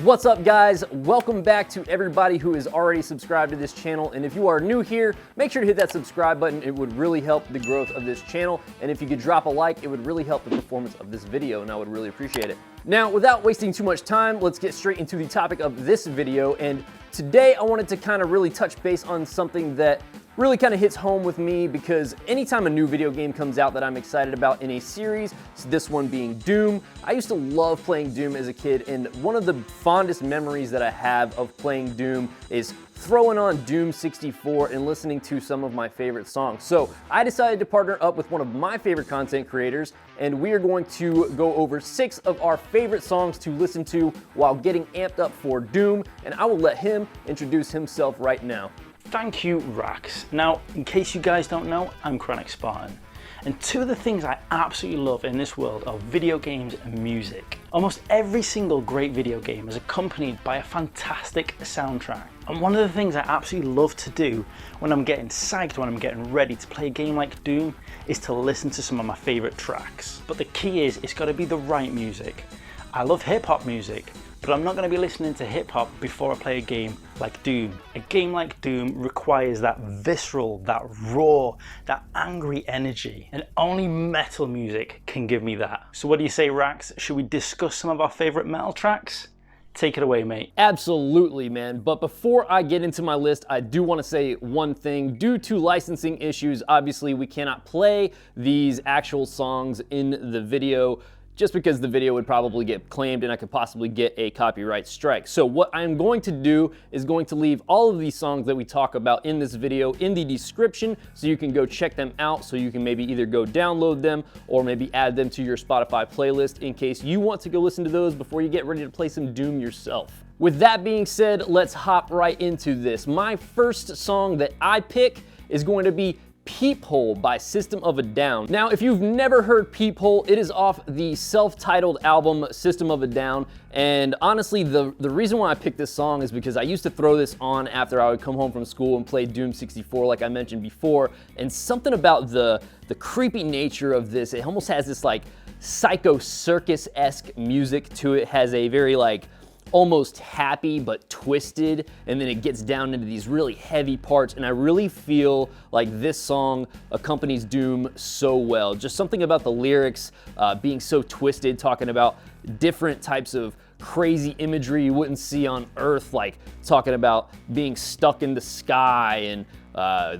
What's up, guys? Welcome back to everybody who is already subscribed to this channel, and if you are new here, make sure to hit that subscribe button. It would really help the growth of this channel, and if you could drop a like, it would really help the performance of this video, and I would really appreciate it. Now, without wasting too much time, let's get straight into the topic of this video, and today I wanted to kind of really touch base on something that really kind of hits home with me, because anytime a new video game comes out that I'm excited about in a series, this one being Doom. I used to love playing Doom as a kid, and one of the fondest memories that I have of playing Doom is throwing on Doom 64 and listening to some of my favorite songs. So I decided to partner up with one of my favorite content creators, and we are going to go over 6 of our favorite songs to listen to while getting amped up for Doom, and I will let him introduce himself right now. Thank you, Rax. Now, in case you guys don't know, I'm Chronik Spartan. And 2 of the things I absolutely love in this world are video games and music. Almost every single great video game is accompanied by a fantastic soundtrack. And one of the things I absolutely love to do when I'm getting psyched, when I'm getting ready to play a game like Doom, is to listen to some of my favorite tracks. But the key is, it's got to be the right music. I love hip-hop music, but I'm not going to be listening to hip-hop before I play a game like Doom. A game like Doom requires that visceral, that raw, that angry energy, and only metal music can give me that. So what do you say, Rax? Should we discuss some of our favorite metal tracks? Take it away, mate. Absolutely, man. But before I get into my list, I do want to say one thing. Due to licensing issues, obviously we cannot play these actual songs in the video, just because the video would probably get claimed and I could possibly get a copyright strike. So what I'm going to do is going to leave all of these songs that we talk about in this video in the description, so you can go check them out, so you can maybe either go download them or maybe add them to your Spotify playlist in case you want to go listen to those before you get ready to play some Doom yourself. With that being said, let's hop right into this. My first song that I pick is going to be Peephole by System of a Down. Now, if you've never heard Peephole, it is off the self-titled album System of a Down, and honestly, the reason why I picked this song is because I used to throw this on after I would come home from school and play Doom 64 like I mentioned before, and something about the creepy nature of this, it almost has this like Psycho Circus-esque music to it, has a very like almost happy but twisted, and then it gets down into these really heavy parts, and I really feel like this song accompanies Doom so well. Just something about the lyrics being so twisted, talking about different types of crazy imagery you wouldn't see on Earth, like talking about being stuck in the sky and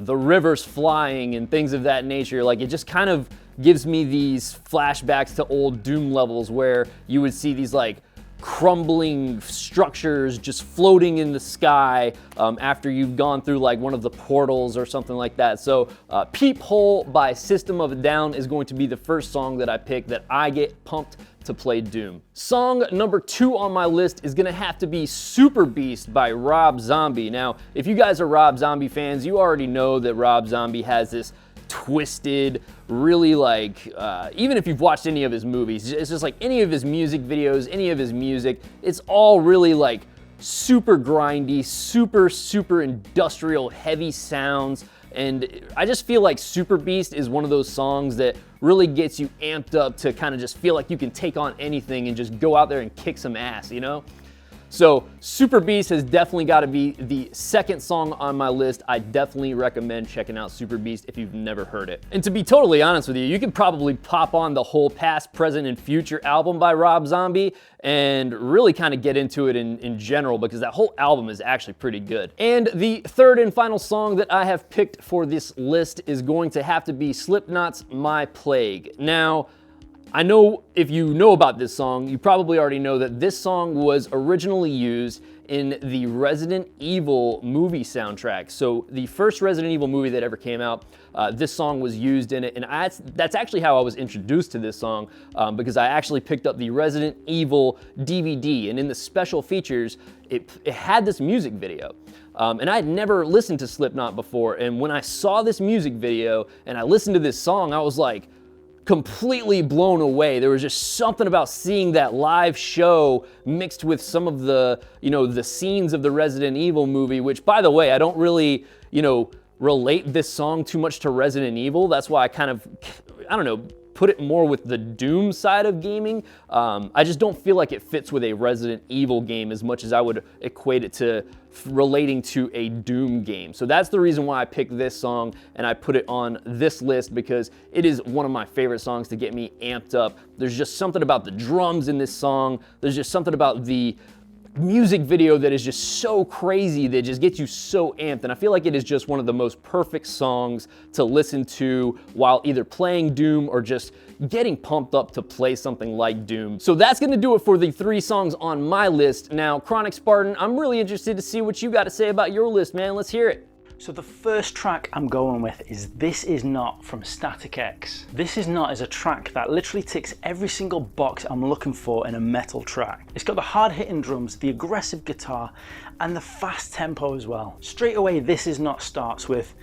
the rivers flying and things of that nature. Like, it just kind of gives me these flashbacks to old Doom levels where you would see these like crumbling structures just floating in the sky after you've gone through like one of the portals or something like that. So Peephole by System of a Down is going to be the first song that I pick that I get pumped to play Doom. Song number 2 on my list is gonna have to be Super Beast by Rob Zombie. Now, if you guys are Rob Zombie fans, you already know that Rob Zombie has this twisted, really like, even if you've watched any of his movies, it's just like any of his music videos, any of his music, it's all really like super grindy, super industrial, heavy sounds. And I just feel like Super Beast is one of those songs that really gets you amped up to kind of just feel like you can take on anything and just go out there and kick some ass, you know? So Super Beast has definitely got to be the second song on my list. I definitely recommend checking out Super Beast if you've never heard it. And to be totally honest with you, you could probably pop on the whole Past, Present, and Future album by Rob Zombie and really kind of get into it in general, because that whole album is actually pretty good. And the third and final song that I have picked for this list is going to have to be Slipknot's My Plague. Now, I know if you know about this song, you probably already know that this song was originally used in the Resident Evil movie soundtrack. So the first Resident Evil movie that ever came out, this song was used in it, and that's actually how I was introduced to this song, because I actually picked up the Resident Evil DVD, and in the special features, it had this music video. And I had never listened to Slipknot before, and when I saw this music video and I listened to this song, I was like, completely blown away. There was just something about seeing that live show mixed with some of the, the scenes of the Resident Evil movie, which, by the way, I don't really, relate this song too much to Resident Evil. That's why I kind of, put it more with the Doom side of gaming. I just don't feel like it fits with a Resident Evil game as much as I would equate it to relating to a Doom game. So that's the reason why I picked this song and I put it on this list, because it is one of my favorite songs to get me amped up. There's just something about the drums in this song. There's just something about the music video that is just so crazy, that just gets you so amped. And I feel like it is just one of the most perfect songs to listen to while either playing Doom or just getting pumped up to play something like Doom. So that's gonna do it for the 3 songs on my list. Now, Chronik Spartan, I'm really interested to see what you got to say about your list, man. Let's hear it. So the first track I'm going with is This Is Not from Static X. This Is Not is a track that literally ticks every single box I'm looking for in a metal track. It's got the hard-hitting drums, the aggressive guitar, and the fast tempo as well. Straight away, This Is Not starts with,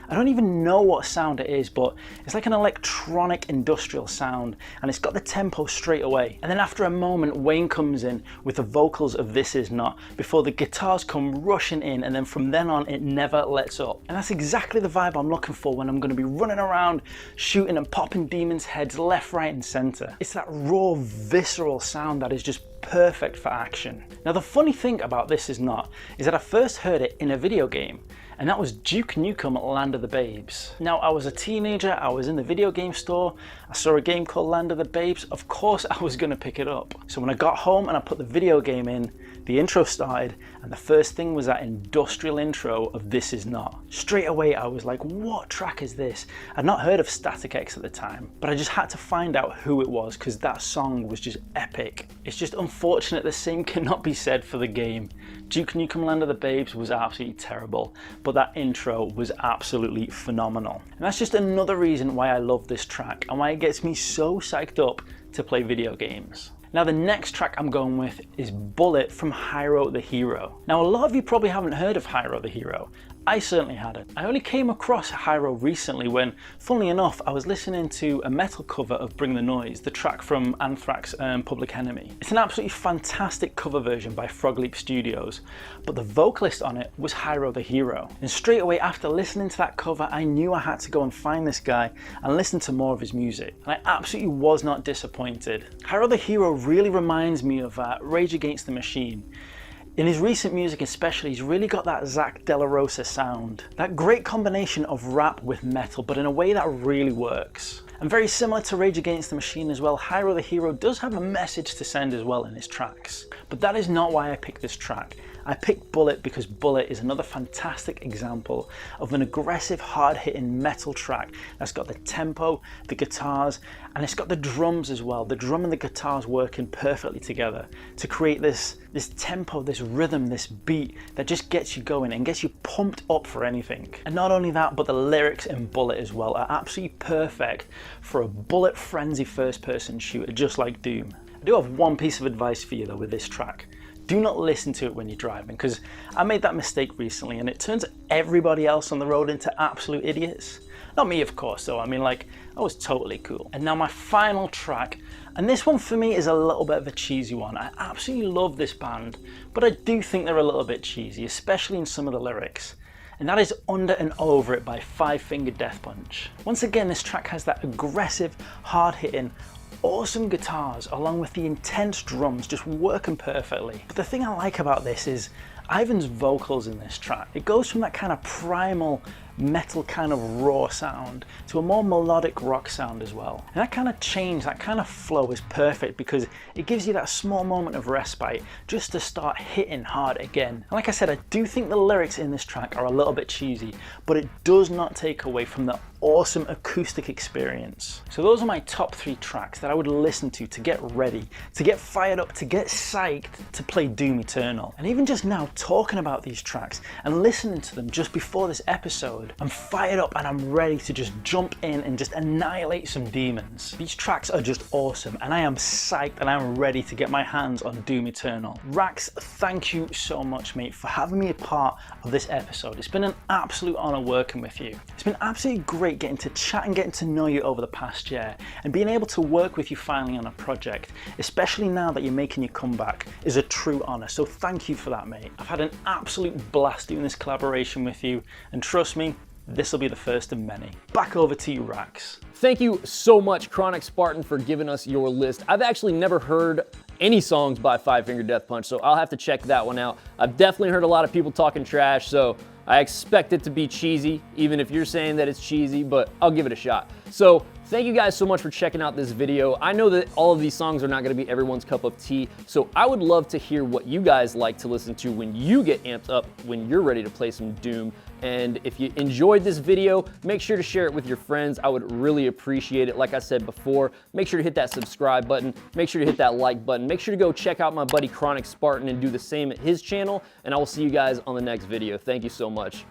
I don't even know what sound it is, but it's like an electronic industrial sound, and it's got the tempo straight away. And then after a moment, Wayne comes in with the vocals of This Is Not before the guitars come rushing in, and then from then on it never lets up. And that's exactly the vibe I'm looking for when I'm going to be running around shooting and popping demons' heads left, right and center. It's that raw, visceral sound that is just perfect for action. Now the funny thing about This Is Not is that I first heard it in a video game, and that was Duke Nukem Land of the Babes. Now, I was a teenager, I was in the video game store, I saw a game called Land of the Babes, of course I was gonna pick it up. So when I got home and I put the video game in, the intro started, and the first thing was that industrial intro of This Is Not. Straight away I was like, what track is this? I'd not heard of Static X at the time, but I just had to find out who it was, because that song was just epic. It's just unfortunate the same cannot be said for the game. Duke Nukem Land of the Babes was absolutely terrible, but that intro was absolutely phenomenal. And that's just another reason why I love this track and why it gets me so psyched up to play video games. Now the next track I'm going with is Bullet from Hyro the Hero. Now a lot of you probably haven't heard of Hyro the Hero. I certainly hadn't. I only came across Hyro recently when, funnily enough, I was listening to a metal cover of Bring the Noise, the track from Anthrax Public Enemy. It's an absolutely fantastic cover version by Frog Leap Studios, but the vocalist on it was Hyro the Hero. And straight away after listening to that cover, I knew I had to go and find this guy and listen to more of his music. And I absolutely was not disappointed. Hyro the Hero really reminds me of Rage Against the Machine. In his recent music especially, he's really got that Zach De La Rosa sound. That great combination of rap with metal, but in a way that really works. And very similar to Rage Against the Machine as well, Hyro the Hero does have a message to send as well in his tracks. But that is not why I picked this track. I picked Bullet because Bullet is another fantastic example of an aggressive, hard-hitting metal track that's got the tempo, the guitars, and it's got the drums as well. The drum and the guitars working perfectly together to create this tempo, this rhythm, this beat that just gets you going and gets you pumped up for anything. And not only that, but the lyrics in Bullet as well are absolutely perfect for a bullet frenzy first-person shooter just like Doom. I do have one piece of advice for you though with this track. Do not listen to it when you're driving, because I made that mistake recently and it turns everybody else on the road into absolute idiots. Not me, of course, though. I mean, like, I was totally cool. And now my final track, and this one for me is a little bit of a cheesy one. I absolutely love this band, but I do think they're a little bit cheesy, especially in some of the lyrics. And that is Under and Over It by Five Finger Death Punch. Once again, this track has that aggressive, hard-hitting, awesome guitars along with the intense drums just working perfectly. But the thing I like about this is Ivan's vocals in this track. It goes from that kind of primal metal kind of raw sound to a more melodic rock sound as well. And that kind of change, that kind of flow is perfect because it gives you that small moment of respite just to start hitting hard again. And like I said, I do think the lyrics in this track are a little bit cheesy, but it does not take away from the awesome acoustic experience. So those are my top 3 tracks that I would listen to get ready, to get fired up, to get psyched to play Doom Eternal. And even just now talking about these tracks and listening to them just before this episode, episode. I'm fired up and I'm ready to just jump in and just annihilate some demons. These tracks are just awesome and I am psyched and I'm ready to get my hands on Doom Eternal. Rax, thank you so much, mate, for having me a part of this episode. It's been an absolute honor working with you. It's been absolutely great getting to chat and getting to know you over the past year, and being able to work with you finally on a project, especially now that you're making your comeback, is a true honor. So thank you for that, mate. I've had an absolute blast doing this collaboration with you, and trust me, this will be the first of many. Back over to you, Rax. Thank you so much, Chronik Spartan, for giving us your list. I've actually never heard any songs by Five Finger Death Punch, so I'll have to check that one out. I've definitely heard a lot of people talking trash, so I expect it to be cheesy, even if you're saying that it's cheesy, but I'll give it a shot. So thank you guys so much for checking out this video. I know that all of these songs are not gonna be everyone's cup of tea, so I would love to hear what you guys like to listen to when you get amped up, when you're ready to play some Doom. And if you enjoyed this video, make sure to share it with your friends. I would really appreciate it. Like I said before, make sure to hit that subscribe button. Make sure to hit that like button. Make sure to go check out my buddy Chronik Spartan and do the same at his channel. And I will see you guys on the next video. Thank you so much.